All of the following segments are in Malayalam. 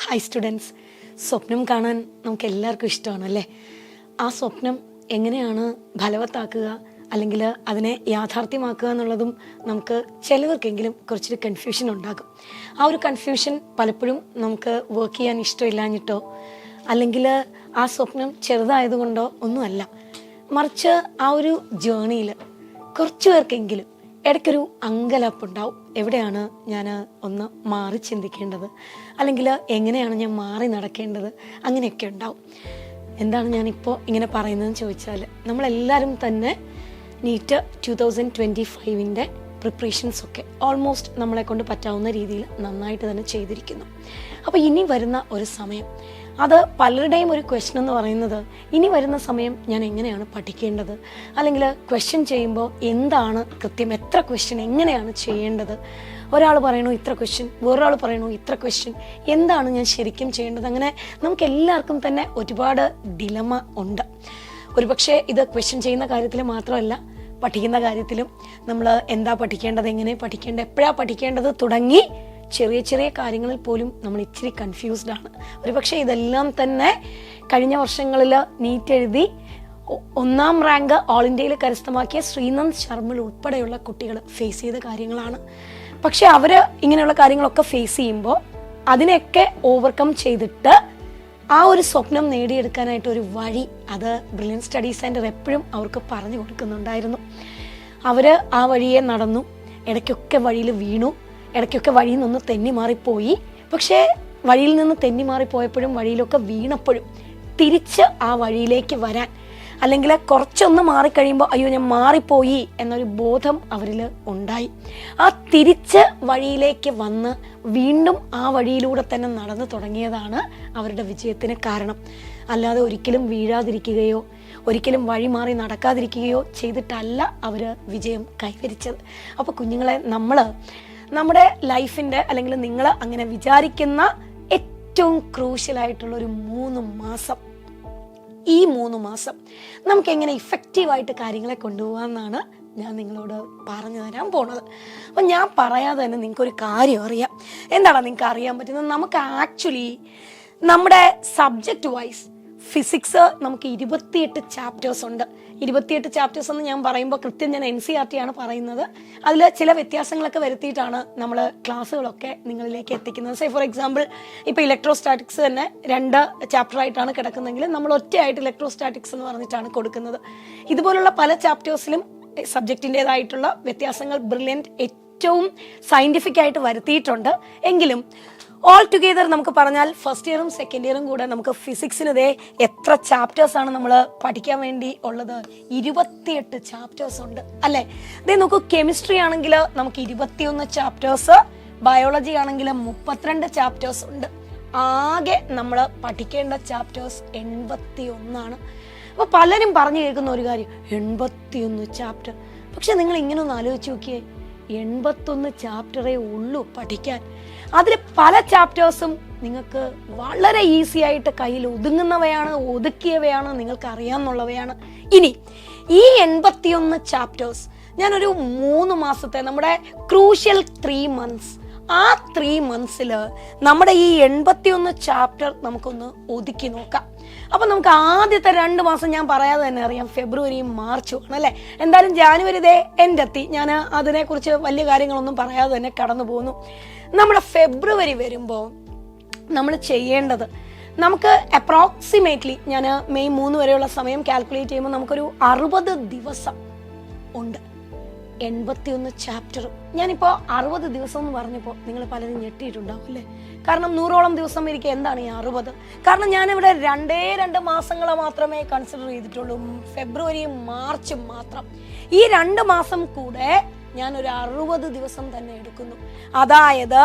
ഹായ് സ്റ്റുഡൻസ്, സ്വപ്നം കാണാൻ നമുക്ക് എല്ലാവർക്കും ഇഷ്ടമാണല്ലേ. ആ സ്വപ്നം എങ്ങനെയാണ് ഫലവത്താക്കുക അല്ലെങ്കിൽ അതിനെ യാഥാർത്ഥ്യമാക്കുക എന്നുള്ളതും നമുക്ക് ചിലവർക്കെങ്കിലും കുറച്ചൊരു കൺഫ്യൂഷൻ ഉണ്ടാകും. ആ ഒരു കൺഫ്യൂഷൻ പലപ്പോഴും നമുക്ക് വർക്ക് ചെയ്യാൻ ഇഷ്ടമില്ലാഞ്ഞിട്ടോ അല്ലെങ്കിൽ ആ സ്വപ്നം ചെറുതായതുകൊണ്ടോ ഒന്നുമല്ല, മറിച്ച് ആ ഒരു ജേണിയിൽ കുറച്ചു പേർക്കെങ്കിലും ഇടയ്ക്കൊരു അങ്കലാപ്പുണ്ടാവും. എവിടെയാണ് ഞാൻ ഒന്ന് മാറി ചിന്തിക്കേണ്ടത്, അല്ലെങ്കിൽ എങ്ങനെയാണ് ഞാൻ മാറി നടക്കേണ്ടത്, അങ്ങനെയൊക്കെ ഉണ്ടാവും. എന്താണ് ഞാനിപ്പോൾ ഇങ്ങനെ പറയുന്നതെന്ന് ചോദിച്ചാൽ, നമ്മളെല്ലാവരും തന്നെ നീറ്റ് 2025 പ്രിപ്പറേഷൻസൊക്കെ ഓൾമോസ്റ്റ് നമ്മളെ കൊണ്ട് പറ്റാവുന്ന രീതിയിൽ നന്നായിട്ട് തന്നെ ചെയ്തിരിക്കുന്നു. അപ്പോൾ ഇനി വരുന്ന ഒരു സമയം, അത് പലരുടെയും ഒരു ക്വസ്റ്റ്യൻ എന്ന് പറയുന്നത്, ഇനി വരുന്ന സമയം ഞാൻ എങ്ങനെയാണ് പഠിക്കേണ്ടത്, അല്ലെങ്കിൽ ക്വസ്റ്റ്യൻ ചെയ്യുമ്പോൾ എന്താണ് കൃത്യം, എത്ര ക്വസ്റ്റ്യൻ എങ്ങനെയാണ് ചെയ്യേണ്ടത്, ഒരാൾ പറയണു ഇത്ര ക്വസ്റ്റ്യൻ, വേറൊരാൾ പറയണു ഇത്ര ക്വസ്റ്റ്യൻ, എന്താണ് ഞാൻ ശരിക്കും ചെയ്യേണ്ടത്, അങ്ങനെ നമുക്ക് എല്ലാവർക്കും തന്നെ ഒരുപാട് ഡിലമ ഉണ്ട്. ഒരുപക്ഷെ ഇത് ക്വസ്റ്റ്യൻ ചെയ്യുന്ന കാര്യത്തിൽ മാത്രമല്ല, പഠിക്കുന്ന കാര്യത്തിലും നമ്മൾ എന്താ പഠിക്കേണ്ടത്, എങ്ങനെ പഠിക്കേണ്ടത്, എപ്പോഴാണ് പഠിക്കേണ്ടത് തുടങ്ങി ചെറിയ ചെറിയ കാര്യങ്ങളിൽ പോലും നമ്മൾ ഇച്ചിരി കൺഫ്യൂസ്ഡ് ആണ്. ഒരുപക്ഷെ ഇതെല്ലാം തന്നെ കഴിഞ്ഞ വർഷങ്ങളിൽ നീറ്റ് എഴുതി 1ാം റാങ്ക് ഓൾ ഇന്ത്യയിൽ കരസ്ഥമാക്കിയ ശ്രീനന്ദ് ശർമ്മൽ ഉൾപ്പെടെയുള്ള കുട്ടികൾ ഫേസ് ചെയ്ത കാര്യങ്ങളാണ്. പക്ഷെ അവർ ഇങ്ങനെയുള്ള കാര്യങ്ങളൊക്കെ ഫേസ് ചെയ്യുമ്പോൾ അതിനെയൊക്കെ ഓവർകം ചെയ്തിട്ട് ആ ഒരു സ്വപ്നം നേടിയെടുക്കാനായിട്ട് ഒരു വഴി, അത് ബ്രില്യൻറ്റ് സ്റ്റഡി സെൻറ്റർ എപ്പോഴും അവർക്ക് പറഞ്ഞു കൊടുക്കുന്നുണ്ടായിരുന്നു. അവർ ആ വഴിയെ നടന്നു, ഇടയ്ക്കൊക്കെ വഴിയിൽ വീണു, ഇടയ്ക്കൊക്കെ വഴിയിൽ നിന്ന് തെന്നി മാറിപ്പോയി. പക്ഷേ വഴിയിൽ നിന്ന് തെന്നി മാറിപ്പോയപ്പോഴും വഴിയിലൊക്കെ വീണപ്പോഴും തിരിച്ച് ആ വഴിയിലേക്ക് വരാൻ, അല്ലെങ്കിൽ കുറച്ചൊന്ന് മാറിക്കഴിയുമ്പോൾ അയ്യോ ഞാൻ മാറിപ്പോയി എന്നൊരു ബോധം അവരിൽ ഉണ്ടായി. ആ തിരിച്ച് വഴിയിലേക്ക് വന്ന് വീണ്ടും ആ വഴിയിലൂടെ തന്നെ നടന്നു തുടങ്ങിയതാണ് അവരുടെ വിജയത്തിന് കാരണം. അല്ലാതെ ഒരിക്കലും വീഴാതിരിക്കുകയോ ഒരിക്കലും വഴി മാറി നടക്കാതിരിക്കുകയോ ചെയ്തിട്ടല്ല അവർ വിജയം കൈവരിച്ചത്. അപ്പോൾ കുഞ്ഞുങ്ങളെ, നമ്മുടെ ലൈഫിൻ്റെ, അല്ലെങ്കിൽ നിങ്ങൾ അങ്ങനെ വിചാരിക്കുന്ന ഏറ്റവും ക്രൂഷ്യലായിട്ടുള്ളൊരു 3 മാസം, ഈ 3 മാസം നമുക്ക് എങ്ങനെ ഇഫക്റ്റീവായിട്ട് കാര്യങ്ങളെ കൊണ്ടുപോകാമെന്നാണ് ഞാൻ നിങ്ങളോട് പറഞ്ഞു തരാൻ പോണത്. അപ്പം ഞാൻ പറയാതെ തന്നെ നിങ്ങൾക്കൊരു കാര്യം അറിയാം. എന്താണ് നിങ്ങൾക്ക് അറിയാൻ പറ്റുന്നത്? നമുക്ക് ആക്ച്വലി നമ്മുടെ സബ്ജക്റ്റ് വൈസ് ഫിസിക്സ് നമുക്ക് 28 ചാപ്റ്റേഴ്സ് ഉണ്ട്. 28 ചാപ്റ്റേഴ്സ് എന്ന് ഞാൻ പറയുമ്പോൾ കൃത്യം ഞാൻ NCERT ആണ് പറയുന്നത്. അതിൽ ചില വ്യത്യാസങ്ങളൊക്കെ വരുത്തിയിട്ടാണ് നമ്മൾ ക്ലാസ്സുകളൊക്കെ നിങ്ങളിലേക്ക് എത്തിക്കുന്നത്. ഫോർ എക്സാമ്പിൾ, ഇപ്പോൾ ഇലക്ട്രോസ്റ്റാറ്റിക്സ് തന്നെ 2 ചാപ്റ്ററായിട്ടാണ് കിടക്കുന്നതെങ്കിൽ നമ്മൾ ഒറ്റയായിട്ട് ഇലക്ട്രോസ്റ്റാറ്റിക്സ് എന്ന് പറഞ്ഞിട്ടാണ് കൊടുക്കുന്നത്. ഇതുപോലുള്ള പല ചാപ്റ്റേഴ്സിലും സബ്ജക്റ്റിൻ്റെതായിട്ടുള്ള വ്യത്യാസങ്ങൾ ബ്രില്യൻറ്റ് ഏറ്റവും സയൻറ്റിഫിക് ആയിട്ട് വരുത്തിയിട്ടുണ്ട്. എങ്കിലും ഓൾ ടുഗെദർ നമുക്ക് പറഞ്ഞാൽ ഫസ്റ്റ് ഇയറും സെക്കൻഡ് ഇയറും കൂടെ നമുക്ക് ഫിസിക്സിന് എത്ര ചാപ്റ്റേഴ്സാണ് നമ്മൾ പഠിക്കാൻ വേണ്ടി ഉള്ളത്? 28 ചാപ്റ്റേഴ്സ് ഉണ്ട് അല്ലേ? നോക്കൂ, കെമിസ്ട്രി ആണെങ്കിൽ നമുക്ക് 21 ചാപ്റ്റേഴ്സ്, ബയോളജി ആണെങ്കിൽ 32 ചാപ്റ്റേഴ്സ് ഉണ്ട്. ആകെ നമ്മൾ പഠിക്കേണ്ട ചാപ്റ്റേഴ്സ് 81. അപ്പോൾ പലരും പറഞ്ഞു കേൾക്കുന്ന ഒരു കാര്യം, 81 ചാപ്റ്റർ. പക്ഷെ നിങ്ങൾ ഇങ്ങനെ ഒന്ന് ആലോചിച്ച് നോക്കിയേ, 81 ചാപ്റ്ററേ ഉള്ളൂ പഠിക്കാൻ. അതിൽ പല ചാപ്റ്റേഴ്സും നിങ്ങൾക്ക് വളരെ ഈസി ആയിട്ട് കയ്യിൽ ഒതുങ്ങുന്നവയാണ്, ഒതുക്കിയവയാണ്, നിങ്ങൾക്ക് അറിയാമെന്നുള്ളവയാണ്. ഇനി ഈ 81 ചാപ്റ്റേഴ്സ് ഞാനൊരു 3 മാസത്തെ നമ്മുടെ ക്രൂഷ്യൽ 3 months, ആ 3 monthsൽ നമ്മുടെ ഈ 81 ചാപ്റ്റർ നമുക്കൊന്ന് ഒതുക്കി നോക്കാം. അപ്പൊ നമുക്ക് ആദ്യത്തെ 2 മാസം ഞാൻ പറയാതെ തന്നെ അറിയാം, ഫെബ്രുവരിയും മാർച്ചും ആണ് അല്ലേ. എന്തായാലും ജാനുവരി എൻ്റെ എത്തി, ഞാൻ അതിനെക്കുറിച്ച് വലിയ കാര്യങ്ങളൊന്നും പറയാതെ തന്നെ കടന്നു പോകുന്നു. നമ്മുടെ ഫെബ്രുവരി വരുമ്പോൾ നമ്മൾ ചെയ്യേണ്ടത്, നമുക്ക് അപ്രോക്സിമേറ്റ്ലി ഞാൻ മെയ് 3 വരെയുള്ള സമയം കാൽക്കുലേറ്റ് ചെയ്യുമ്പോൾ നമുക്കൊരു 60 ദിവസം ഉണ്ട്. 81 ചാപ്റ്റർ. ഞാനിപ്പോൾ 60 ദിവസം എന്ന് പറഞ്ഞപ്പോൾ നിങ്ങൾ പലരും ഞെട്ടിയിട്ടുണ്ടാവും അല്ലേ? കാരണം 100ഓളം ദിവസം ഇരിക്കുക. എന്താണ് ഈ 60? കാരണം ഞാനിവിടെ 2 മാസങ്ങളെ മാത്രമേ കൺസിഡർ ചെയ്തിട്ടുള്ളൂ, ഫെബ്രുവരിയും മാർച്ചും മാത്രം. ഈ 2 മാസം കൂടെ ഞാൻ ഒരു 60 ദിവസം തന്നെ എടുക്കുന്നു. അതായത്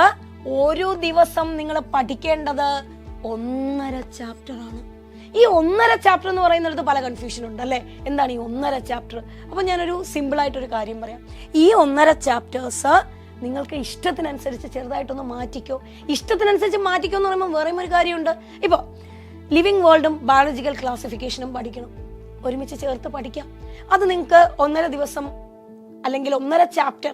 ഒരു ദിവസം നിങ്ങൾ പഠിക്കേണ്ടത് 1.5 ചാപ്റ്റർ ആണ്. ഈ 1.5 ചാപ്റ്റർ എന്ന് പറയുന്നിടത്ത് പല കൺഫ്യൂഷൻ ഉണ്ട് അല്ലേ? എന്താണ് ഈ 1.5 ചാപ്റ്റർ? അപ്പോൾ ഞാനൊരു സിമ്പിളായിട്ടൊരു കാര്യം പറയാം. ഈ 1.5 ചാപ്റ്റേഴ്സ് നിങ്ങൾക്ക് ഇഷ്ടത്തിനനുസരിച്ച് ചെറുതായിട്ടൊന്ന് മാറ്റിക്കോ. ഇഷ്ടത്തിനനുസരിച്ച് മാറ്റിക്കോ എന്ന് പറയുമ്പോൾ വേറെയും ഒരു കാര്യമുണ്ട്. ഇപ്പോൾ ലിവിങ് വേൾഡും ബയോളജിക്കൽ ക്ലാസിഫിക്കേഷനും പഠിക്കണം, ഒരുമിച്ച് ചേർത്ത് പഠിക്കാം. അത് നിങ്ങൾക്ക് 1.5 ദിവസം അല്ലെങ്കിൽ 1.5 ചാപ്റ്റർ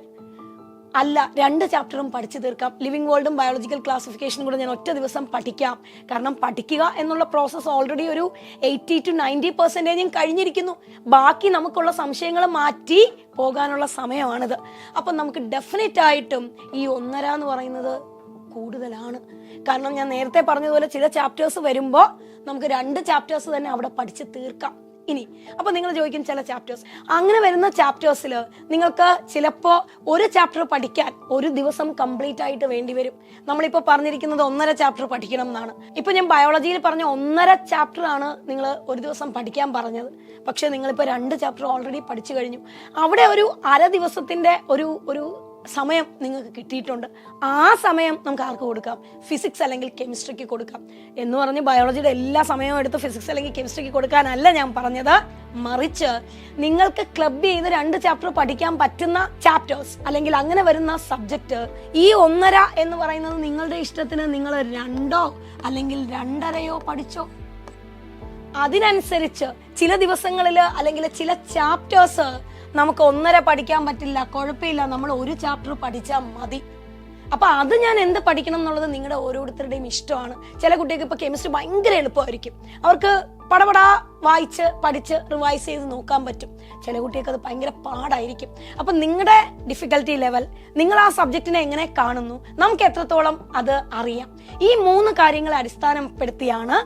അല്ല, 2 ചാപ്റ്ററും പഠിച്ചു തീർക്കാം. ലിവിങ് വേൾഡും ബയോളജിക്കൽ ക്ലാസിഫിക്കേഷനും കൂടെ ഞാൻ ഒറ്റ ദിവസം പഠിക്കാം. കാരണം പഠിക്കുക എന്നുള്ള പ്രോസസ്സ് ഓൾറെഡി ഒരു 80 to 90% കഴിഞ്ഞിരിക്കുന്നു. ബാക്കി നമുക്കുള്ള സംശയങ്ങൾ മാറ്റി പോകാനുള്ള സമയമാണിത്. അപ്പം നമുക്ക് ഡെഫിനറ്റ് ആയിട്ടും ഈ 1.5 എന്ന് പറയുന്നത് കൂടുതലാണ്. കാരണം ഞാൻ നേരത്തെ പറഞ്ഞതുപോലെ ചില ചാപ്റ്റേഴ്സ് വരുമ്പോൾ നമുക്ക് 2 ചാപ്റ്റേഴ്സ് തന്നെ അവിടെ പഠിച്ച് തീർക്കാം. ഇനി അപ്പൊ നിങ്ങൾ ചോദിക്കും, ചില ചാപ്റ്റേഴ്സ് അങ്ങനെ വരുന്ന ചാപ്റ്റേഴ്സിൽ നിങ്ങൾക്ക് ചിലപ്പോൾ ഒരു ചാപ്റ്റർ പഠിക്കാൻ ഒരു ദിവസം കംപ്ലീറ്റ് ആയിട്ട് വേണ്ടി വരും. നമ്മളിപ്പോൾ പറഞ്ഞിരിക്കുന്നത് 1.5 ചാപ്റ്റർ പഠിക്കണം എന്നാണ്. ഇപ്പൊ ഞാൻ ബയോളജിയിൽ പറഞ്ഞ 1.5 ചാപ്റ്റർ ആണ് നിങ്ങൾ ഒരു ദിവസം പഠിക്കാൻ പറഞ്ഞത്. പക്ഷെ നിങ്ങളിപ്പോൾ 2 ചാപ്റ്റർ ഓൾറെഡി പഠിച്ചു കഴിഞ്ഞു. അവിടെ ഒരു അര ദിവസത്തിന്റെ ഒരു സമയം നിങ്ങൾക്ക് കിട്ടിയിട്ടുണ്ട്. ആ സമയം നമുക്ക് ആർക്ക് കൊടുക്കാം? ഫിസിക്സ് അല്ലെങ്കിൽ കെമിസ്ട്രിക്ക് കൊടുക്കാം. എന്ന് പറഞ്ഞ് ബയോളജിയുടെ എല്ലാ സമയവും എടുത്ത് ഫിസിക്സ് അല്ലെങ്കിൽ കെമിസ്ട്രിക്ക് കൊടുക്കാനല്ല ഞാൻ പറഞ്ഞത്. മറിച്ച് നിങ്ങൾക്ക് ക്ലബ് ചെയ്ത് 2 ചാപ്റ്റർ പഠിക്കാൻ പറ്റുന്ന ചാപ്റ്റേഴ്സ് അല്ലെങ്കിൽ അങ്ങനെ വരുന്ന സബ്ജക്ട് ഈ 1.5 എന്ന് പറയുന്നത് നിങ്ങളുടെ ഇഷ്ടത്തിന് നിങ്ങൾ 2 അല്ലെങ്കിൽ 2.5 പഠിച്ചോ. അതിനനുസരിച്ച് ചില ദിവസങ്ങളിൽ അല്ലെങ്കിൽ ചില ചാപ്റ്റേഴ്സ് നമുക്ക് 1.5 പഠിക്കാൻ പറ്റില്ല, കുഴപ്പമില്ല, നമ്മൾ ഒരു ചാപ്റ്റർ പഠിച്ചാൽ മതി. അപ്പൊ അത് ഞാൻ എന്ത് പഠിക്കണം എന്നുള്ളത് നിങ്ങളുടെ ഓരോരുത്തരുടെയും ഇഷ്ടമാണ്. ചില കുട്ടികൾക്ക് ഇപ്പൊ കെമിസ്ട്രി ഭയങ്കര എളുപ്പമായിരിക്കും, അവർക്ക് പടപടാ വായിച്ച് പഠിച്ച് റിവൈസ് ചെയ്ത് നോക്കാൻ പറ്റും. ചില കുട്ടികൾക്ക് അത് ഭയങ്കര പാടായിരിക്കും. അപ്പൊ നിങ്ങളുടെ ഡിഫിക്കൽട്ടി ലെവൽ, നിങ്ങൾ ആ സബ്ജക്റ്റിനെ എങ്ങനെ കാണുന്നു, നമുക്ക് എത്രത്തോളം അത് അറിയാം. ഈ 3 കാര്യങ്ങളെ അടിസ്ഥാനപ്പെടുത്തിയാണ്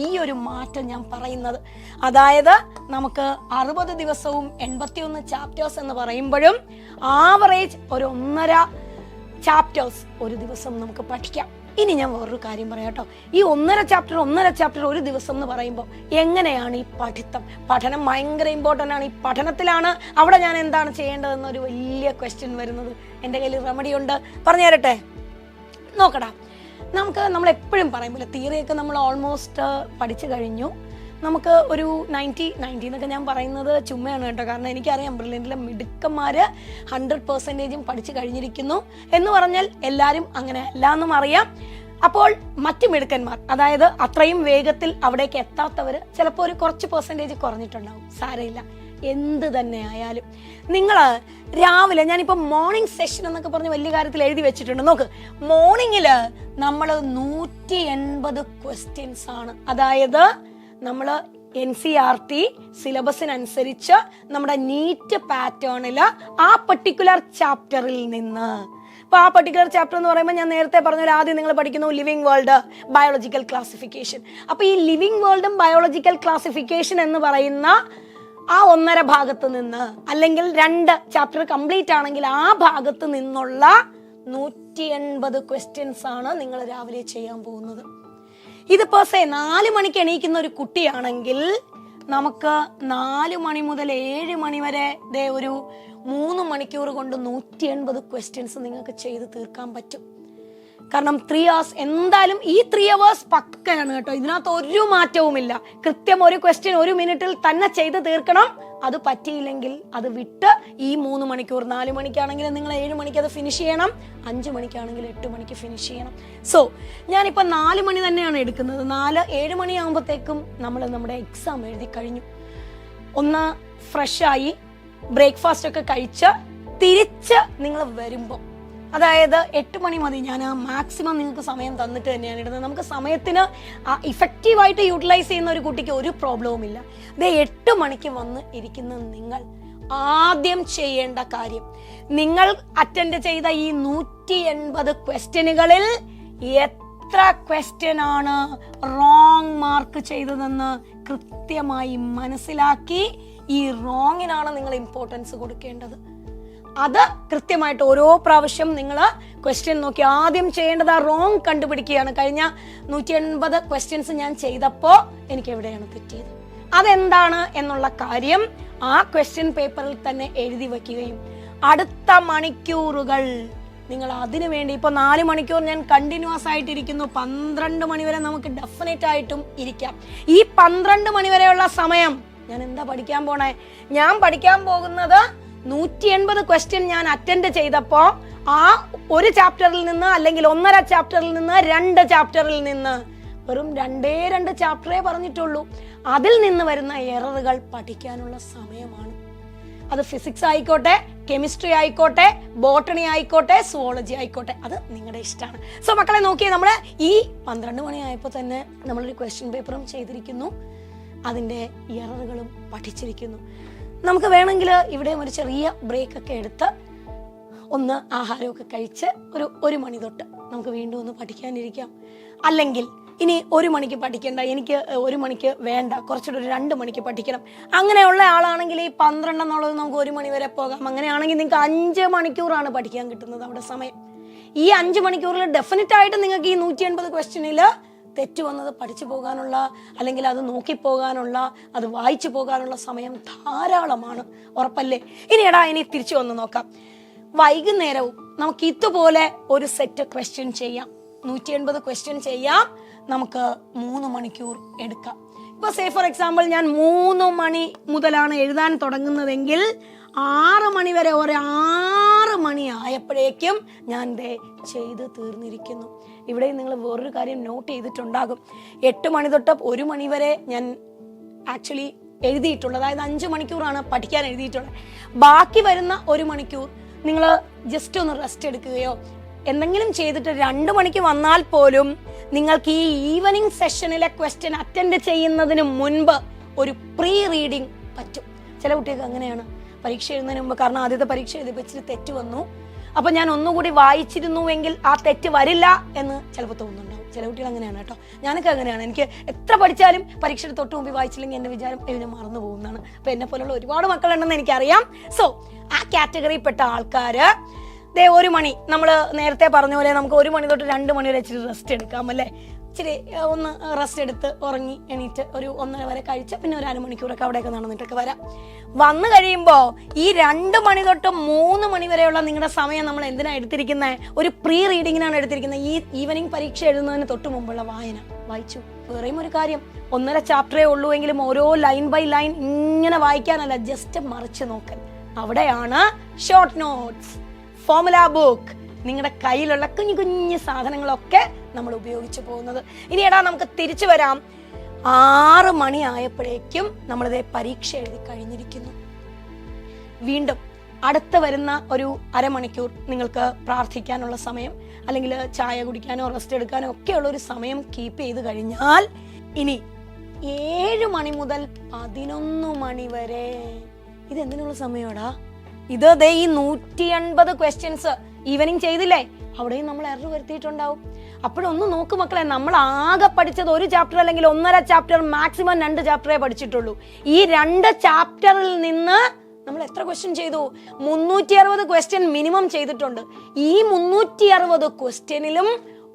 ഈ ഒരു മാറ്റം ഞാൻ പറയുന്നത്. അതായത് നമുക്ക് 60 ദിവസവും 81 ചാപ്റ്റേഴ്സ് എന്ന് പറയുമ്പോഴും ആവറേജ് ഒരു 1.5 ചാപ്റ്റേഴ്സ് ഒരു ദിവസം നമുക്ക് പഠിക്കാം. ഇനി ഞാൻ വേറൊരു കാര്യം പറയാം കേട്ടോ. ഈ 1.5 ചാപ്റ്റർ ഒരു ദിവസം എന്ന് പറയുമ്പോൾ എങ്ങനെയാണ് ഈ പഠനം ഭയങ്കര ഇമ്പോർട്ടൻ്റ് ആണ്. ഈ പഠനത്തിലാണ് അവിടെ ഞാൻ എന്താണ് ചെയ്യേണ്ടതെന്നൊരു വലിയ ക്വസ്റ്റ്യൻ വരുന്നത്. എൻ്റെ കയ്യിൽ റെമഡി ഉണ്ട്, പറഞ്ഞു തരട്ടെ. നോക്കടാ, നമ്മൾ എപ്പോഴും പറയുമ്പോൾ തിയറിയൊക്കെ നമ്മൾ ഓൾമോസ്റ്റ് പഠിച്ചു കഴിഞ്ഞു. നമുക്ക് ഒരു 90 എന്നൊക്കെ ഞാൻ പറയുന്നത് ചുമ്മയാണ് കേട്ടോ. കാരണം എനിക്കറിയാം ബ്രില്യൻറ്റിലെ മിടുക്കന്മാര് 100% പഠിച്ചു കഴിഞ്ഞിരിക്കുന്നു എന്ന് പറഞ്ഞാൽ എല്ലാവരും അങ്ങനെ അല്ല എന്നും അറിയാം. അപ്പോൾ മറ്റു മിടുക്കന്മാർ, അതായത് അത്രയും വേഗത്തിൽ അവിടേക്ക് എത്താത്തവര് ചിലപ്പോൾ ഒരു കുറച്ച് പെർസെൻറ്റേജ് കുറഞ്ഞിട്ടുണ്ടാവും. സാരമില്ല, എന്ത് തന്നെ ആയാലും നിങ്ങൾ രാവിലെ, ഞാനിപ്പോ മോർണിംഗ് സെഷൻ എന്നൊക്കെ പറഞ്ഞ് വലിയ കാര്യത്തിൽ എഴുതി വെച്ചിട്ടുണ്ട്. നോക്ക്, മോർണിംഗില് നമ്മൾ 180 ക്വസ്റ്റ്യൻസ് ആണ്. അതായത് നമ്മൾ NCERT സിലബസിനനുസരിച്ച് നമ്മുടെ നീറ്റ് പാറ്റേണില് ആ പർട്ടിക്കുലർ ചാപ്റ്ററിൽ നിന്ന്, ഇപ്പൊ ആ പർട്ടിക്കുലർ ചാപ്റ്റർ എന്ന് പറയുമ്പോൾ ഞാൻ നേരത്തെ പറഞ്ഞ ആദ്യം നിങ്ങൾ പഠിക്കുന്നു ലിവിങ് വേൾഡ് ബയോളജിക്കൽ ക്ലാസിഫിക്കേഷൻ. അപ്പൊ ഈ ലിവിങ് വേൾഡും ബയോളജിക്കൽ ക്ലാസിഫിക്കേഷൻ എന്ന് പറയുന്ന ആ 1.5 ഭാഗത്ത് നിന്ന്, അല്ലെങ്കിൽ 2 ചാപ്റ്റർ കംപ്ലീറ്റ് ആണെങ്കിൽ ആ ഭാഗത്ത് നിന്നുള്ള 180 ക്വസ്റ്റ്യൻസ് ആണ് നിങ്ങൾ രാവിലെ ചെയ്യാൻ പോകുന്നത്. ഇതിപ്പോ 4 മണിക്ക് എണീക്കുന്ന ഒരു കുട്ടിയാണെങ്കിൽ നമുക്ക് 4 മണി മുതൽ 7 മണി വരെ ഒരു 3 മണിക്കൂർ കൊണ്ട് 180 ക്വസ്റ്റ്യൻസ് നിങ്ങൾക്ക് ചെയ്ത് തീർക്കാൻ പറ്റും. കാരണം 3 hours എന്തായാലും ഈ 3 hours പക്കയാണ് കേട്ടോ. ഇതിനകത്ത് ഒരു മാറ്റവുമില്ല. കൃത്യം ഒരു ക്വസ്റ്റ്യൻ 1 മിനിറ്റിൽ തന്നെ ചെയ്ത് തീർക്കണം. അത് പറ്റിയില്ലെങ്കിൽ അത് വിട്ട് ഈ 3 മണിക്കൂർ, 4 മണിക്കാണെങ്കിൽ നിങ്ങൾ 7 മണിക്ക് അത് ഫിനിഷ് ചെയ്യണം, 5 മണിക്കാണെങ്കിൽ 8 മണിക്ക് ഫിനിഷ് ചെയ്യണം. സോ ഞാനിപ്പോൾ 4 മണി തന്നെയാണ് എടുക്കുന്നത്. 7 മണിയാകുമ്പോഴത്തേക്കും നമ്മൾ നമ്മുടെ എക്സാം എഴുതി കഴിഞ്ഞു. ഒന്ന് ഫ്രഷായി ബ്രേക്ക്ഫാസ്റ്റ് ഒക്കെ കഴിച്ച് തിരിച്ച് നിങ്ങൾ വരുമ്പോൾ, അതായത് 8 മണി മതി. ഞാൻ മാക്സിമം നിങ്ങൾക്ക് സമയം തന്നിട്ട് തന്നെയാണ് ഇടുന്നത്. നമുക്ക് സമയത്തിന് ഇഫക്റ്റീവായിട്ട് യൂട്ടിലൈസ് ചെയ്യുന്ന ഒരു കുട്ടിക്ക് ഒരു പ്രോബ്ലവും ഇല്ല. അതേ 8 മണിക്ക് വന്ന് ഇരിക്കുന്ന നിങ്ങൾ ആദ്യം ചെയ്യേണ്ട കാര്യം, നിങ്ങൾ അറ്റൻഡ് ചെയ്ത ഈ 180 ക്വസ്റ്റ്യനുകളിൽ എത്ര ക്വസ്റ്റ്യൻ ആണ് റോങ് മാർക്ക് ചെയ്തതെന്ന് കൃത്യമായി മനസ്സിലാക്കി ഈ റോങ്ങിനാണ് നിങ്ങൾ ഇമ്പോർട്ടൻസ് കൊടുക്കേണ്ടത്. അത് കൃത്യമായിട്ട് ഓരോ പ്രാവശ്യം നിങ്ങൾ ക്വസ്റ്റ്യൻ നോക്കി ആദ്യം ചെയ്യേണ്ടത് ആ റോങ് കണ്ടുപിടിക്കുകയാണ്. കഴിഞ്ഞ 180 ക്വസ്റ്റ്യൻസ് ഞാൻ ചെയ്തപ്പോൾ എനിക്ക് എവിടെയാണ് തെറ്റിയത്, അതെന്താണ് എന്നുള്ള കാര്യം ആ ക്വസ്റ്റ്യൻ പേപ്പറിൽ തന്നെ എഴുതി വെക്കുകയും അടുത്ത മണിക്കൂറുകൾ നിങ്ങൾ അതിനു വേണ്ടി, ഇപ്പൊ 4 മണിക്കൂർ ഞാൻ കണ്ടിന്യൂസ് ആയിട്ടിരിക്കുന്നു, 12 മണി വരെ നമുക്ക് ഡെഫിനറ്റ് ആയിട്ടും ഇരിക്കാം. ഈ 12 മണി വരെയുള്ള സമയം ഞാൻ എന്താ പഠിക്കാൻ പോണേ? ഞാൻ പഠിക്കാൻ പോകുന്നത് 180 ക്വസ്റ്റ്യൻ ഞാൻ അറ്റൻഡ് ചെയ്തപ്പോ ആ ഒരു ചാപ്റ്ററിൽ നിന്ന്, അല്ലെങ്കിൽ 1.5 ചാപ്റ്ററിൽ നിന്ന്, 2 ചാപ്റ്ററിൽ നിന്ന്, വെറും 2 ചാപ്റ്ററേ പറഞ്ഞിട്ടുള്ളൂ. അതിൽ നിന്ന് വരുന്ന എററുകൾ പഠിക്കാനുള്ള സമയമാണ്. അത് ഫിസിക്സ് ആയിക്കോട്ടെ, കെമിസ്ട്രി ആയിക്കോട്ടെ, ബോട്ടണി ആയിക്കോട്ടെ, സുവോളജി ആയിക്കോട്ടെ, അത് നിങ്ങളുടെ ഇഷ്ടമാണ്. സോ മക്കളെ നോക്കിയേ, നമ്മൾ ഈ 12 മണിയായപ്പോൾ തന്നെ നമ്മളൊരു ക്വസ്റ്റ്യൻ പേപ്പറും ചെയ്തിരിക്കുന്നു, അതിൻ്റെ എററുകളും പഠിച്ചിരിക്കുന്നു. നമുക്ക് വേണമെങ്കിൽ ഇവിടെ ഒരു ചെറിയ ബ്രേക്ക് ഒക്കെ എടുത്ത് ഒന്ന് ആഹാരമൊക്കെ കഴിച്ച് ഒരു മണി തൊട്ട് നമുക്ക് വീണ്ടും ഒന്ന് പഠിക്കാനിരിക്കാം. അല്ലെങ്കിൽ ഇനി 1 മണിക്ക് പഠിക്കേണ്ട, എനിക്ക് 1 മണിക്ക് വേണ്ട, കുറച്ചുകൂടെ ഒരു 2 മണിക്ക് പഠിക്കണം, അങ്ങനെയുള്ള ആളാണെങ്കിൽ ഈ 12 എന്നുള്ളത് നമുക്ക് 1 മണി വരെ പോകാം. അങ്ങനെയാണെങ്കിൽ നിങ്ങൾക്ക് 5 മണിക്കൂറാണ് പഠിക്കാൻ കിട്ടുന്നത് അവിടെ സമയം. ഈ 5 മണിക്കൂറിൽ ഡെഫിനറ്റ് ആയിട്ട് നിങ്ങൾക്ക് ഈ 180 ക്വസ്റ്റ്യനിൽ തെറ്റ് വന്നത് പഠിച്ചു പോകാനുള്ള, അല്ലെങ്കിൽ അത് നോക്കിപ്പോകാനുള്ള, അത് വായിച്ചു പോകാനുള്ള സമയം ധാരാളമാണ്. ഉറപ്പല്ലേ? ഇനി തിരിച്ചു വന്ന് നോക്കാം. വൈകുന്നേരവും നമുക്ക് ഇതുപോലെ ഒരു സെറ്റ് ക്വസ്റ്റ്യൻ ചെയ്യാം. 180 ക്വസ്റ്റ്യൻ ചെയ്യാം. നമുക്ക് 3 മണിക്കൂർ എടുക്കാം. ഇപ്പൊ സേ ഫോർ എക്സാമ്പിൾ ഞാൻ 3 മണി മുതലാണ് എഴുതാൻ തുടങ്ങുന്നതെങ്കിൽ 6 മണി വരെ 6 മണി ആയപ്പോഴേക്കും ഞാൻ ചെയ്ത് തീർന്നിരിക്കുന്നു. ഇവിടെ നിങ്ങൾ വേറൊരു കാര്യം നോട്ട് ചെയ്തിട്ടുണ്ടാകും. 8 മണി തൊട്ട് 1 മണി വരെ ഞാൻ ആക്ച്വലി എഴുതിയിട്ടുള്ളത്, അതായത് 5 മണിക്കൂറാണ് പഠിക്കാൻ എഴുതിയിട്ടുള്ളത്. ബാക്കി വരുന്ന 1 മണിക്കൂർ നിങ്ങൾ ജസ്റ്റ് ഒന്ന് റെസ്റ്റ് എടുക്കുകയോ എന്തെങ്കിലും ചെയ്തിട്ട് 2 മണിക്ക് വന്നാൽ പോലും നിങ്ങൾക്ക് ഈ ഈവനിങ് സെഷനിലെ ക്വസ്റ്റ്യൻ അറ്റൻഡ് ചെയ്യുന്നതിന് മുൻപ് ഒരു പ്രീ റീഡിങ് പറ്റും. ചില കുട്ടികൾക്ക് അങ്ങനെയാണ്, പരീക്ഷ എഴുതുന്നതിന് മുമ്പ്, കാരണം ആദ്യത്തെ പരീക്ഷ എഴുതിയപ്പോൾ ഇച്ചിരി തെറ്റ് വന്നു, അപ്പൊ ഞാൻ ഒന്നുകൂടി വായിച്ചിരുന്നുവെങ്കിൽ ആ തെറ്റ് വരില്ല എന്ന് ചിലപ്പോൾ തോന്നുന്നുണ്ടാവും. ചില കുട്ടികൾ അങ്ങനെയാണ് കേട്ടോ. ഞാനൊക്കെ അങ്ങനെയാണ്. എനിക്ക് എത്ര പഠിച്ചാലും പരീക്ഷയുടെ തൊട്ട് മുമ്പ് വായിച്ചില്ലെങ്കിൽ എന്റെ വിചാരം ഞാൻ മറന്നു പോകുന്നതാണ്. അപ്പൊ എന്നെ പോലുള്ള ഒരുപാട് മക്കളുണ്ടെന്ന് എനിക്കറിയാം. സോ ആ കാറ്റഗറിയിൽപ്പെട്ട ആൾക്കാര് 1 മണി, നമ്മൾ നേരത്തെ പറഞ്ഞ പോലെ നമുക്ക് 1 മണി തൊട്ട് 2 മണി വരെ ഇച്ചിരി റെസ്റ്റ് എടുക്കാം അല്ലേ. ഇച്ചിരി ഒന്ന് റെസ്റ്റ് എടുത്ത് ഉറങ്ങി എണീറ്റ് ഒരു 1:30 വരെ കഴിച്ച് പിന്നെ ഒരു 1/2 മണിക്കൂറൊക്കെ അവിടെയൊക്കെ നടന്നിട്ടൊക്കെ വരാം. വന്നു കഴിയുമ്പോൾ ഈ 2 മണി തൊട്ട് 3 മണി വരെയുള്ള നിങ്ങളുടെ സമയം നമ്മൾ എന്തിനാ എടുത്തിരിക്കുന്നത്? ഒരു പ്രീ റീഡിങ്ങിനാണ് എടുത്തിരിക്കുന്നത്. ഈ ഈവനിങ് പരീക്ഷ എഴുതുന്നതിന് തൊട്ട് മുമ്പുള്ള വായിച്ചു. വേറെയും ഒരു കാര്യം, 1.5 ചാപ്റ്ററേ ഉള്ളൂ എങ്കിലും ഓരോ ലൈൻ ബൈ ലൈൻ ഇങ്ങനെ വായിക്കാനല്ല, ജസ്റ്റ് മറിച്ച് നോക്കൽ. അവിടെയാണ് ഷോർട്ട് നോട്ട്സ്, ഫോർമുല ബുക്ക്, നിങ്ങളുടെ കയ്യിലുള്ള കുഞ്ഞു കുഞ്ഞു സാധനങ്ങളൊക്കെ നമ്മൾ ഉപയോഗിച്ച് പോകുന്നത്. ഇനി നമുക്ക് തിരിച്ചു വരാം. 6 മണി ആയപ്പോഴേക്കും നമ്മളിതേ പരീക്ഷ എഴുതി കഴിഞ്ഞിരിക്കുന്നു. വീണ്ടും അടുത്ത് വരുന്ന ഒരു അരമണിക്കൂർ നിങ്ങൾക്ക് പ്രാർത്ഥിക്കാനുള്ള സമയം, അല്ലെങ്കിൽ ചായ കുടിക്കാനോ റെസ്റ്റ് എടുക്കാനോ ഒക്കെയുള്ള ഒരു സമയം കീപ്പ് ചെയ്ത് കഴിഞ്ഞാൽ ഇനി 7 മണി മുതൽ 11 മണി വരെ ഇതെന്തിനുള്ള സമയമാടാ? ഇത് ഈ 180 ക്വസ്റ്റ്യൻസ് ഈവനിങ് ചെയ്തില്ലേ, അവിടെയും നമ്മൾ എറർ വരുത്തിയിട്ടുണ്ടാവും. അപ്പോഴൊന്ന് നോക്ക് മക്കളെ, നമ്മൾ ആകെ പഠിച്ചത് 1 ചാപ്റ്റർ അല്ലെങ്കിൽ 1.5 ചാപ്റ്റർ, മാക്സിമം 2 ചാപ്റ്ററേ പഠിച്ചിട്ടുള്ളൂ. ഈ 2 ചാപ്റ്ററിൽ നിന്ന് നമ്മൾ എത്ര ക്വസ്റ്റ്യൻ ചെയ്തു? 360 ക്വസ്റ്റ്യൻ മിനിമം ചെയ്തിട്ടുണ്ട്. ഈ 360 ക്വസ്റ്റ്യനിലും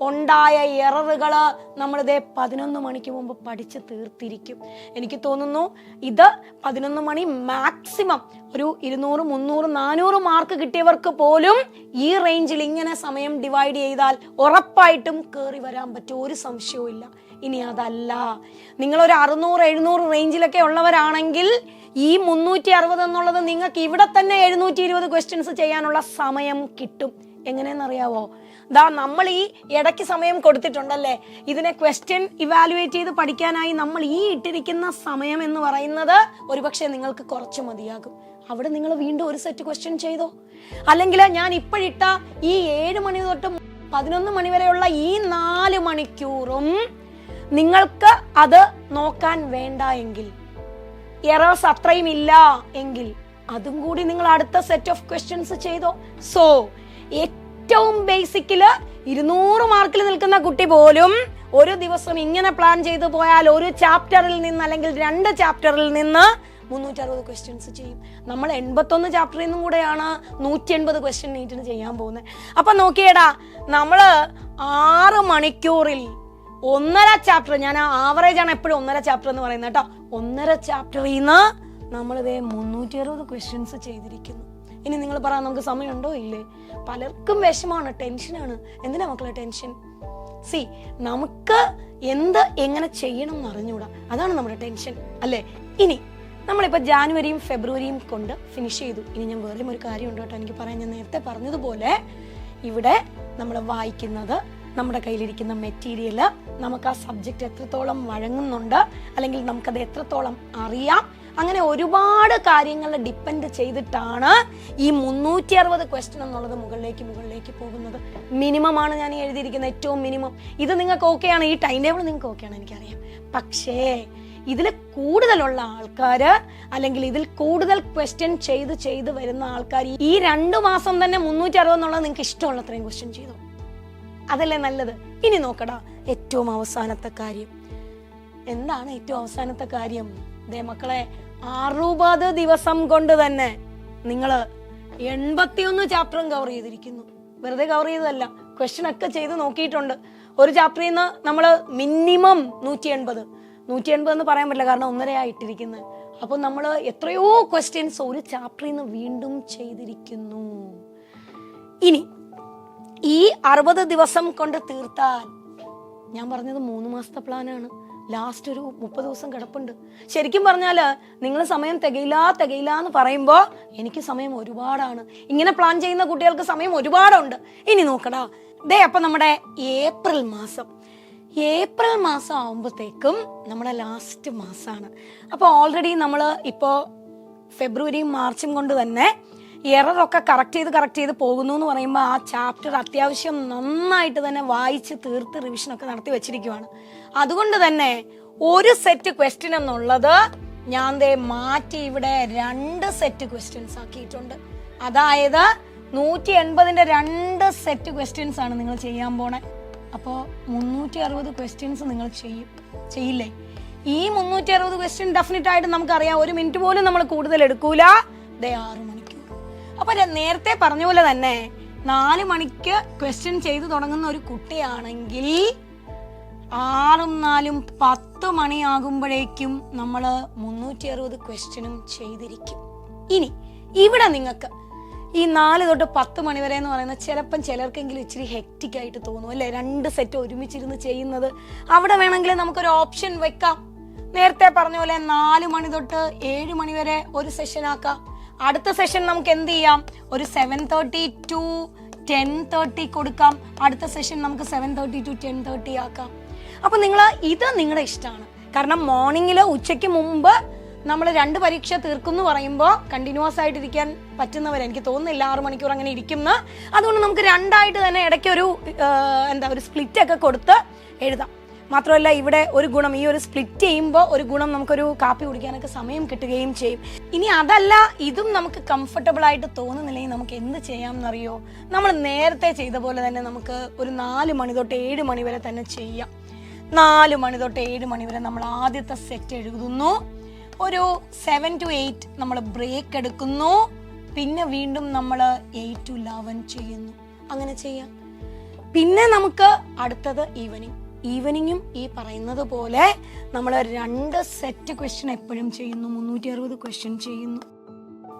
ഉണ്ടായ എററുകള് നമ്മളിതേ 11 മണിക്ക് മുമ്പ് പഠിച്ച് തീർത്തിരിക്കും. എനിക്ക് തോന്നുന്നു ഇത് 11 മണി മാക്സിമം ഒരു 200, 300, 400 മാർക്ക് കിട്ടിയവർക്ക് പോലും ഈ റേഞ്ചിൽ ഇങ്ങനെ സമയം ഡിവൈഡ് ചെയ്താൽ ഉറപ്പായിട്ടും കയറി വരാൻ പറ്റും, ഒരു സംശയവും ഇല്ല. ഇനി അതല്ല, നിങ്ങളൊരു 600, 700 റേഞ്ചിലൊക്കെ ഉള്ളവരാണെങ്കിൽ ഈ 360 എന്നുള്ളത് നിങ്ങൾക്ക് ഇവിടെ തന്നെ 720 ക്വസ്റ്റ്യൻസ് ചെയ്യാനുള്ള സമയം കിട്ടും. എങ്ങനെയെന്നറിയാവോ? നമ്മൾ ഈ ഇടയ്ക്ക് സമയം കൊടുത്തിട്ടുണ്ടല്ലേ, ഇതിനെ ക്വസ്റ്റ്യൻ ഇവാലുവേറ്റ് ചെയ്ത് പഠിക്കാനായി നമ്മൾ ഈ ഇട്ടിരിക്കുന്ന സമയം എന്ന് പറയുന്നത് ഒരുപക്ഷെ നിങ്ങൾക്ക് കുറച്ച് മതിയാകും. അവിടെ നിങ്ങൾ വീണ്ടും ഒരു സെറ്റ് ക്വസ്റ്റ്യൻ ചെയ്തോ, അല്ലെങ്കിൽ ഞാൻ ഇപ്പോഴിട്ട ഈ 7 മണി തൊട്ട് 11 മണി വരെയുള്ള ഈ 4 മണിക്കൂറും നിങ്ങൾക്ക് അത് നോക്കാൻ വേണ്ട എങ്കിൽ, എറേഴ്സ് അത്രയും ഇല്ല എങ്കിൽ അതും കൂടി നിങ്ങൾ അടുത്ത സെറ്റ് ഓഫ് ക്വസ്റ്റ്യൻസ് ചെയ്തോ. സോ ഏറ്റവും ബേസിക്കില് 200 മാർക്കിൽ നിൽക്കുന്ന കുട്ടി പോലും ഒരു ദിവസം ഇങ്ങനെ പ്ലാൻ ചെയ്തു പോയാൽ ഒരു ചാപ്റ്ററിൽ നിന്ന് അല്ലെങ്കിൽ 2 ചാപ്റ്ററിൽ നിന്ന് 360 ക്വസ്റ്റ്യൻസ് ചെയ്യും. നമ്മൾ 81 ചാപ്റ്ററിൽ നിന്നും കൂടെയാണ് 180 ക്വസ്റ്റ്യൻ നീറ്റിന് ചെയ്യാൻ പോകുന്നത്. അപ്പൊ നോക്കിയേടാ, നമ്മള് 6 മണിക്കൂറിൽ 1.5 ചാപ്റ്റർ, ഞാൻ ആവറേജ് ആണ് എപ്പോഴും 1.5 ചാപ്റ്റർ എന്ന് പറയുന്നത് കേട്ടോ, 1.5 ചാപ്റ്ററിൽ നിന്ന് നമ്മളിതേ 360 ക്വസ്റ്റ്യൻസ് ചെയ്തിരിക്കുന്നു. ഇനി നിങ്ങൾ പറയാൻ നമുക്ക് സമയമുണ്ടോ? ഇല്ലേ? പലർക്കും വിഷമാണ്, ടെൻഷനാണ്. എന്തിനാ മക്കളെ ടെൻഷൻ? നമുക്ക് എങ്ങനെ ചെയ്യണം എന്ന് അറിഞ്ഞൂടാ, അതാണ് നമ്മുടെ ടെൻഷൻ അല്ലേ. ഇനി നമ്മളിപ്പോൾ ജാനുവരിയും ഫെബ്രുവരിയും കൊണ്ട് ഫിനിഷ് ചെയ്തു. ഇനി ഞാൻ വേറെയും ഒരു കാര്യം ഉണ്ട് കേട്ടോ എനിക്ക് പറയാൻ. ഞാൻ നേരത്തെ പറഞ്ഞതുപോലെ ഇവിടെ നമ്മൾ വായിക്കുന്നത്, നമ്മുടെ കയ്യിലിരിക്കുന്ന മെറ്റീരിയല് നമുക്ക് ആ സബ്ജക്റ്റ് എത്രത്തോളം വഴങ്ങുന്നുണ്ട്, അല്ലെങ്കിൽ നമുക്കത് എത്രത്തോളം അറിയാം, അങ്ങനെ ഒരുപാട് കാര്യങ്ങളെ ഡിപ്പെൻഡ് ചെയ്തിട്ടാണ് ഈ 360 ക്വസ്റ്റ്യൻ എന്നുള്ളത് മുകളിലേക്ക് പോകുന്നത്. മിനിമം ആണ് ഞാൻ ഈ എഴുതിയിരിക്കുന്നത്, ഏറ്റവും മിനിമം. ഇത് നിങ്ങൾക്ക് ഓക്കെയാണ്, ഈ ടൈം ടേബിൾ നിങ്ങൾക്ക് ഓക്കെയാണ് എനിക്കറിയാം. പക്ഷേ ഇതിൽ കൂടുതലുള്ള ആൾക്കാർ, അല്ലെങ്കിൽ ഇതിൽ കൂടുതൽ ക്വസ്റ്റ്യൻ ചെയ്ത് വരുന്ന ആൾക്കാർ ഈ 2 മാസം തന്നെ 360 എന്നുള്ളത് നിങ്ങൾക്ക് ഇഷ്ടമുള്ള അത്രയും ക്വസ്റ്റ്യൻ ചെയ്തു. അതല്ലേ നല്ലത്. ഇനി നോക്കടാ, ഏറ്റവും അവസാനത്തെ കാര്യം എന്താണ്? ഏറ്റവും അവസാനത്തെ കാര്യം ദേ മക്കളെ, 60 ദിവസം കൊണ്ട് തന്നെ നിങ്ങൾ 81 ചാപ്റ്ററും കവർ ചെയ്തിരിക്കുന്നു. വെറുതെ കവർ ചെയ്തതല്ല, ക്വസ്റ്റ്യൻ ഒക്കെ ചെയ്ത് നോക്കിയിട്ടുണ്ട്. ഒരു ചാപ്റ്ററിൽ നിന്ന് നമ്മൾ മിനിമം 180 എന്ന് പറയാൻ പറ്റില്ല, കാരണം 1.5 ആയിട്ടിരിക്കുന്നത്. അപ്പോൾ നമ്മൾ എത്രയോ ക്വസ്റ്റ്യൻസ് ഒരു ചാപ്റ്ററിൽ നിന്ന് വീണ്ടും ചെയ്തിരിക്കുന്നു. ഇനി ഈ 60 ദിവസം കൊണ്ട് തീർത്താൽ, ഞാൻ പറഞ്ഞത് 3 മാസത്തെ പ്ലാനാണ്, ലാസ്റ്റ് ഒരു 30 ദിവസം കിടപ്പുണ്ട്. ശരിക്കും പറഞ്ഞാൽ നിങ്ങൾ സമയം തികയില്ല എന്ന് പറയുമ്പോൾ എനിക്ക് സമയം ഒരുപാടാണ്. ഇങ്ങനെ പ്ലാൻ ചെയ്യുന്ന കുട്ടികൾക്ക് സമയം ഒരുപാടുണ്ട്. ഇനി നോക്കടാ, ദേ അപ്പൊ നമ്മുടെ ഏപ്രിൽ മാസം ആവുമ്പോഴത്തേക്കും നമ്മുടെ ലാസ്റ്റ് മാസമാണ്. അപ്പോൾ ഓൾറെഡി നമ്മൾ ഇപ്പോൾ ഫെബ്രുവരിയും മാർച്ചും കൊണ്ട് തന്നെ എററൊക്കെ കറക്റ്റ് ചെയ്ത് പോകുന്നു എന്ന് പറയുമ്പോൾ ആ ചാപ്റ്റർ അത്യാവശ്യം നന്നായിട്ട് തന്നെ വായിച്ച് തീർത്ത് റിവിഷനൊക്കെ നടത്തി വെച്ചിരിക്കുവാണ്. അതുകൊണ്ട് തന്നെ ഒരു സെറ്റ് ക്വസ്റ്റ്യൻ എന്നുള്ളത് ഞാൻ ദേ മാറ്റി ഇവിടെ 2 സെറ്റ് ക്വസ്റ്റ്യൻസ് ആക്കിയിട്ടുണ്ട്. അതായത് 180ന്റെ 2 സെറ്റ് ക്വസ്റ്റ്യൻസ് ആണ് നിങ്ങൾ ചെയ്യാൻ പോണേ. അപ്പോൾ 360 ക്വസ്റ്റ്യൻസ് നിങ്ങൾ ചെയ്യില്ലേ? ഈ 360 ക്വസ്റ്റ്യൻ ഡെഫിനറ്റ് ആയിട്ട് നമുക്കറിയാം, 1 മിനിറ്റ് പോലും നമ്മൾ കൂടുതൽ എടുക്കൂല. ദേ 6 മണിക്കൂർ. അപ്പൊ നേരത്തെ പറഞ്ഞ പോലെ തന്നെ 4 മണിക്ക് ക്വസ്റ്റ്യൻ ചെയ്തു തുടങ്ങുന്ന ഒരു കുട്ടിയാണെങ്കിൽ 6ഉം 4ഉം 10 മണിയാകുമ്പോഴേക്കും നമ്മൾ 360 ക്വസ്റ്റ്യനും ചെയ്തിരിക്കും. ഇനി ഇവിടെ നിങ്ങൾക്ക് ഈ 4 തൊട്ട് 10 മണി വരെ എന്ന് പറയുന്നത് ചിലപ്പം ചിലർക്കെങ്കിലും ഇച്ചിരി ഹെക്റ്റിക് ആയിട്ട് തോന്നും അല്ലെ, 2 സെറ്റ് ഒരുമിച്ചിരുന്ന് ചെയ്യുന്നത്. അവിടെ വേണമെങ്കിൽ നമുക്കൊരു ഓപ്ഷൻ വെക്കാം. നേരത്തെ പറഞ്ഞ പോലെ 4 മണി തൊട്ട് 7 മണി വരെ ഒരു സെഷൻ ആക്കാം. അടുത്ത സെഷൻ നമുക്ക് എന്ത് ചെയ്യാം, ഒരു 7:30 to 10:30 കൊടുക്കാം. അടുത്ത സെഷൻ നമുക്ക് 7:30 to 10:30 ആക്കാം. അപ്പൊ ഇത് നിങ്ങളുടെ ഇഷ്ടമാണ്. കാരണം മോർണിംഗിൽ ഉച്ചയ്ക്ക് മുമ്പ് നമ്മൾ 2 പരീക്ഷ തീർക്കുന്നു പറയുമ്പോൾ കണ്ടിന്യൂസ് ആയിട്ടിരിക്കാൻ പറ്റുന്നവർ എനിക്ക് തോന്നുന്നില്ല 6 മണിക്കൂർ അങ്ങനെ ഇരിക്കുന്ന. അതുകൊണ്ട് നമുക്ക് 2 ആയിട്ട് തന്നെ ഇടയ്ക്ക് ഒരു സ്പ്ലിറ്റ് ഒക്കെ കൊടുത്ത് എഴുതാം. മാത്രമല്ല ഇവിടെ ഒരു ഗുണം, ഈ ഒരു സ്പ്ലിറ്റ് ചെയ്യുമ്പോൾ ഒരു ഗുണം, നമുക്കൊരു കാപ്പി കുടിക്കാനൊക്കെ സമയം കിട്ടുകയും ചെയ്യും. ഇനി അതല്ല, ഇതും നമുക്ക് കംഫർട്ടബിൾ ആയിട്ട് തോന്നുന്നില്ലെങ്കിൽ നമുക്ക് എന്ത് ചെയ്യാം എന്നറിയോ? നമ്മൾ നേരത്തെ ചെയ്ത പോലെ തന്നെ നമുക്ക് ഒരു 4 മണി തൊട്ട് 7 മണി വരെ തന്നെ ചെയ്യാം. 4 മണി തൊട്ട് 7 മണി വരെ നമ്മൾ ആദ്യത്തെ സെറ്റ് എഴുതുന്നു. ഒരു 7 to 8 നമ്മൾ ബ്രേക്ക് എടുക്കുന്നു. പിന്നെ വീണ്ടും നമ്മൾ 8 to 11 ചെയ്യുന്നു. അങ്ങനെ ചെയ്യാം. പിന്നെ നമുക്ക് അടുത്തത് ഈവനിങ്ങും ഈ പറയുന്നത് പോലെ നമ്മൾ 2 സെറ്റ് ക്വസ്റ്റ്യൻ എപ്പോഴും ചെയ്യുന്നു. 360 ക്വസ്റ്റ്യൻ ചെയ്യുന്നു.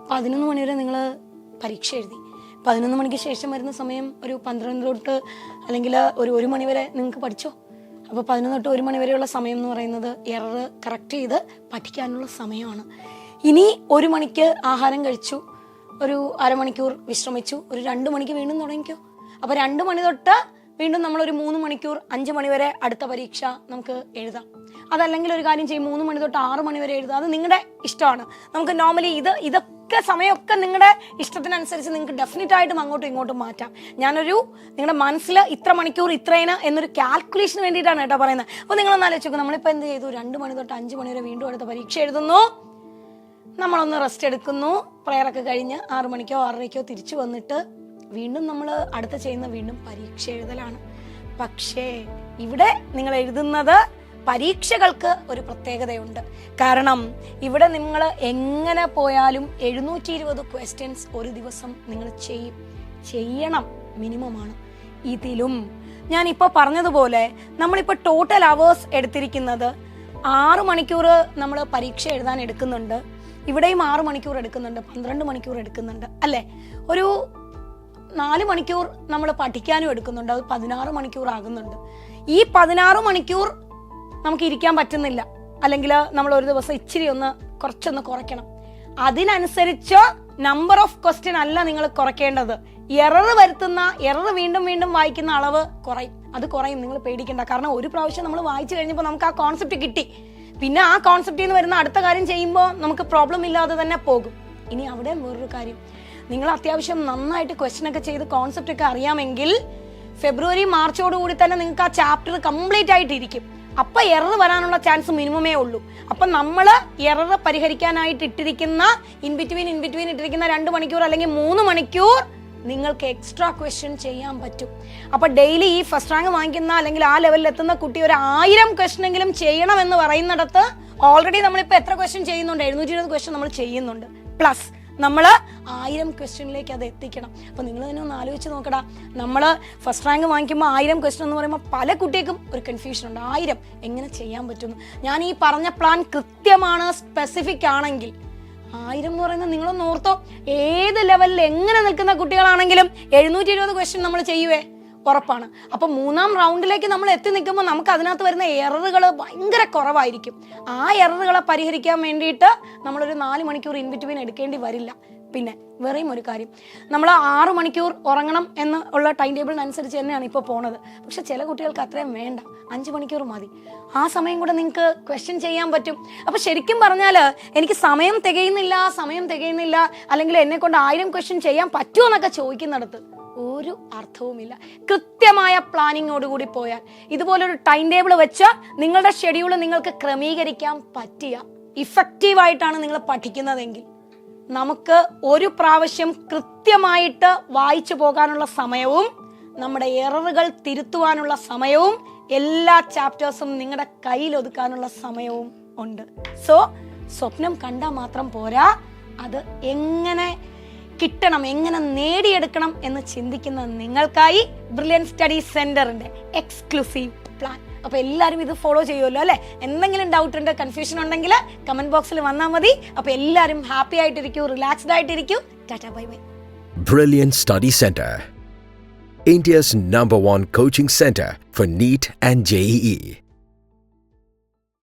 11 മണി വരെ നിങ്ങൾ പരീക്ഷ എഴുതി. 11 മണിക്ക് ശേഷം വരുന്ന സമയം ഒരു 12 തൊട്ട് അല്ലെങ്കിൽ ഒരു 1 മണി വരെ നിങ്ങൾക്ക് പഠിച്ചോ. അപ്പോൾ 11 തൊട്ട് 1 മണി വരെയുള്ള സമയം എന്ന് പറയുന്നത് എറർ കറക്റ്റ് ചെയ്ത് പഠിക്കാനുള്ള സമയമാണ്. ഇനി 1 മണിക്ക് ആഹാരം കഴിച്ചു, ഒരു അരമണിക്കൂർ വിശ്രമിച്ചു, ഒരു 2 മണിക്ക് വീണ്ടും തുടങ്ങിക്കോ. അപ്പോൾ 2 മണി തൊട്ട് വീണ്ടും നമ്മളൊരു 3 മണിക്കൂർ 5 മണി വരെ അടുത്ത പരീക്ഷ നമുക്ക് എഴുതാം. അതല്ലെങ്കിൽ ഒരു കാര്യം ചെയ്യും, 3 മണി തൊട്ട് 6 മണി വരെ എഴുതാം. അത് നിങ്ങളുടെ ഇഷ്ടമാണ്. നമുക്ക് നോർമലി ഇതൊക്കെ സമയമൊക്കെ നിങ്ങളുടെ ഇഷ്ടത്തിനനുസരിച്ച് നിങ്ങൾക്ക് ഡെഫിനറ്റ് ആയിട്ടും അങ്ങോട്ടും ഇങ്ങോട്ടും മാറ്റാം. നിങ്ങളുടെ മനസ്സിൽ ഇത്ര മണിക്കൂർ ഇത്രേന് എന്നൊരു കാൽക്കുലേഷന് വേണ്ടിയിട്ടാണ് കേട്ടോ പറയുന്നത്. അപ്പോൾ നിങ്ങളൊന്ന് ആലോചിക്കും, നമ്മളിപ്പോൾ എന്ത് ചെയ്തു, 2 മണി തൊട്ട് 5 മണി വരെ വീണ്ടും അടുത്ത പരീക്ഷ എഴുതുന്നു. നമ്മളൊന്ന് റെസ്റ്റ് എടുക്കുന്നു, പ്രയറൊക്കെ കഴിഞ്ഞ് 6 മണിക്കോ 6:30 തിരിച്ചു വന്നിട്ട് വീണ്ടും നമ്മൾ അടുത്ത ചെയ്യുന്ന വീണ്ടും പരീക്ഷ എഴുതലാണ്. പക്ഷേ ഇവിടെ നിങ്ങൾ എഴുതുന്നത് പരീക്ഷകൾക്ക് ഒരു പ്രത്യേകതയുണ്ട്. കാരണം ഇവിടെ നിങ്ങൾ എങ്ങനെ പോയാലും 720 ക്വസ്റ്റ്യൻസ് ഒരു ദിവസം നിങ്ങൾ ചെയ്യണം, മിനിമമാണ്. ഇതിലും ഞാൻ ഇപ്പോൾ പറഞ്ഞതുപോലെ നമ്മളിപ്പോൾ ടോട്ടൽ അവേഴ്സ് എടുത്തിരിക്കുന്നത് 6 മണിക്കൂർ നമ്മൾ പരീക്ഷ എഴുതാൻ എടുക്കുന്നുണ്ട്. ഇവിടെയും 6 മണിക്കൂർ എടുക്കുന്നുണ്ട്, 12 മണിക്കൂർ എടുക്കുന്നുണ്ട് അല്ലേ. ഒരു 4 മണിക്കൂർ നമ്മൾ പഠിക്കാനും എടുക്കുന്നുണ്ട്, അത് 16 മണിക്കൂർ ആകുന്നുണ്ട്. ഈ 16 മണിക്കൂർ നമുക്ക് ഇരിക്കാൻ പറ്റുന്നില്ല, അല്ലെങ്കിൽ നമ്മൾ ഒരു ദിവസം കുറച്ചൊന്ന് കുറയ്ക്കണം. അതിനനുസരിച്ച് നമ്പർ ഓഫ് ക്വസ്റ്റ്യൻ അല്ല നിങ്ങൾ കുറയ്ക്കേണ്ടത്. എറർ വീണ്ടും വീണ്ടും വായിക്കുന്ന അളവ് കുറയും. നിങ്ങൾ പേടിക്കണ്ട. കാരണം ഒരു പ്രാവശ്യം നമ്മൾ വായിച്ചു കഴിഞ്ഞപ്പോൾ നമുക്ക് ആ കോൺസെപ്റ്റ് കിട്ടി. പിന്നെ ആ കോൺസെപ്റ്റിൽ നിന്ന് വരുന്ന അടുത്ത കാര്യം ചെയ്യുമ്പോൾ നമുക്ക് പ്രോബ്ലം ഇല്ലാതെ തന്നെ പോകും. ഇനി അവിടെ വേറൊരു കാര്യം, നിങ്ങൾ അത്യാവശ്യം നന്നായിട്ട് ക്വസ്റ്റ്യൻ ഒക്കെ ചെയ്ത് കോൺസെപ്റ്റ് ഒക്കെ അറിയാമെങ്കിൽ ഫെബ്രുവരി മാർച്ചോട് കൂടി തന്നെ നിങ്ങൾക്ക് ആ ചാപ്റ്റർ കംപ്ലീറ്റ് ആയിട്ടിരിക്കും. അപ്പൊ എറർ വരാനുള്ള ചാൻസ് മിനിമമേ ഉള്ളൂ. അപ്പൊ നമ്മൾ എറർ പരിഹരിക്കാനായിട്ട് ഇട്ടിരിക്കുന്ന ഇൻ ബിറ്റ്വീൻ ഇട്ടിരിക്കുന്ന 2 മണിക്കൂർ അല്ലെങ്കിൽ 3 മണിക്കൂർ നിങ്ങൾക്ക് എക്സ്ട്രാ ക്വസ്റ്റ്യൻ ചെയ്യാൻ പറ്റും. അപ്പൊ ഡെയിലി ഈ ഫസ്റ്റ് റാങ്ക് വാങ്ങിക്കുന്ന അല്ലെങ്കിൽ ആ ലെവലിൽ എത്തുന്ന കുട്ടി ഒരു 1000 ക്വസ്റ്റ്യൻ എങ്കിലും ചെയ്യണം എന്ന് പറയുന്നിടത്ത് ഓൾറെഡി നമ്മളിപ്പോൾ എത്ര ക്വസ്റ്റ്യൻ ചെയ്യുന്നുണ്ട്? 720 ക്വസ്റ്റ്യൻ നമ്മൾ ചെയ്യുന്നുണ്ട്. പ്ലസ് നമ്മൾ 1000 ക്വസ്റ്റ്യനിലേക്ക് അത് എത്തിക്കണം. അപ്പോൾ നിങ്ങൾ തന്നെ ഒന്ന് ആലോചിച്ച് നോക്കടാ, നമ്മൾ ഫസ്റ്റ് റാങ്ക് വാങ്ങിക്കുമ്പോൾ 1000 ക്വസ്റ്റ്യൻ എന്ന് പറയുമ്പോൾ പല കുട്ടികൾക്കും ഒരു കൺഫ്യൂഷൻ ഉണ്ട്, 1000 എങ്ങനെ ചെയ്യാൻ പറ്റുന്നു. ഞാൻ ഈ പറഞ്ഞ പ്ലാൻ കൃത്യമാണ്, സ്പെസിഫിക് ആണെങ്കിൽ 1000 എന്ന് പറയുന്നത് നിങ്ങളൊന്ന് ഓർത്തോ, ഏത് ലെവലിൽ എങ്ങനെ നിൽക്കുന്ന കുട്ടികളാണെങ്കിലും 720 ക്വസ്റ്റ്യൻ നമ്മൾ ചെയ്യുവേ, ഉറപ്പാണ്. അപ്പൊ 3ാം റൗണ്ടിലേക്ക് നമ്മൾ എത്തി നിൽക്കുമ്പോൾ നമുക്ക് അതിനകത്ത് വരുന്ന എററുകൾ ഭയങ്കര കുറവായിരിക്കും. ആ എററുകളെ പരിഹരിക്കാൻ വേണ്ടിയിട്ട് നമ്മളൊരു 4 മണിക്കൂർ ഇൻ ബിറ്റ്വീൻ എടുക്കേണ്ടി വരില്ല. പിന്നെ വേറെയും ഒരു കാര്യം, നമ്മൾ 6 മണിക്കൂർ ഉറങ്ങണം എന്ന് ഉള്ള ടൈം ടേബിളിനനുസരിച്ച് തന്നെയാണ് ഇപ്പോൾ പോണത്. പക്ഷെ ചില കുട്ടികൾക്ക് അത്രയും വേണ്ട, 5 മണിക്കൂർ മതി. ആ സമയം കൂടെ നിങ്ങൾക്ക് ക്വസ്റ്റ്യൻ ചെയ്യാൻ പറ്റും. അപ്പൊ ശരിക്കും പറഞ്ഞാൽ എനിക്ക് സമയം തികയുന്നില്ല അല്ലെങ്കിൽ എന്നെ കൊണ്ട് 1000 ക്വസ്റ്റ്യൻ ചെയ്യാൻ പറ്റുമോ എന്നൊക്കെ ചോദിക്കുന്നിടത്ത് ഒരു അർത്ഥവുമില്ല. കൃത്യമായ പ്ലാനിങ്ങോടുകൂടി പോയാൽ, ഇതുപോലൊരു ടൈം ടേബിൾ വെച്ച് നിങ്ങളുടെ ഷെഡ്യൂൾ നിങ്ങൾക്ക് ക്രമീകരിക്കാൻ പറ്റിയ ഇഫക്റ്റീവായിട്ടാണ് നിങ്ങൾ പഠിക്കുന്നതെങ്കിൽ നമുക്ക് ഒരു പ്രാവശ്യം കൃത്യമായിട്ട് വായിച്ചു പോകാനുള്ള സമയവും നമ്മുടെ എററുകൾ തിരുത്തുവാനുള്ള സമയവും എല്ലാ ചാപ്റ്റേഴ്സും നിങ്ങളുടെ കയ്യിൽ ഒതുക്കാനുള്ള സമയവും ഉണ്ട്. സോ സ്വപ്നം കണ്ടാൽ മാത്രം പോരാ, അത് എങ്ങനെ കിട്ടണം, എങ്ങനെ നേടിയെടുക്കണം എന്ന് ചിന്തിക്കുന്ന നിങ്ങൾക്കായി ബ്രില്യൻറ്റ് സ്റ്റഡി സെന്ററിന്റെ എക്സ്ക്ലൂസീവ് പ്ലാൻ. അപ്പൊ എല്ലാവരും ഇത് ഫോളോ ചെയ്യുമല്ലോ അല്ലെ? എന്തെങ്കിലും ഡൗട്ട് ഉണ്ട്, കൺഫ്യൂഷൻ ഉണ്ടെങ്കിൽ കമന്റ് ബോക്സിൽ വന്നാൽ മതി. അപ്പൊ എല്ലാവരും ഹാപ്പി ആയിട്ടിരിക്കൂ, റിലാക്സ്ഡ് ആയിട്ടിരിക്കൂ. Tata, bye bye. Brilliant Study Center, India's #1 coaching center for NEET and JEE.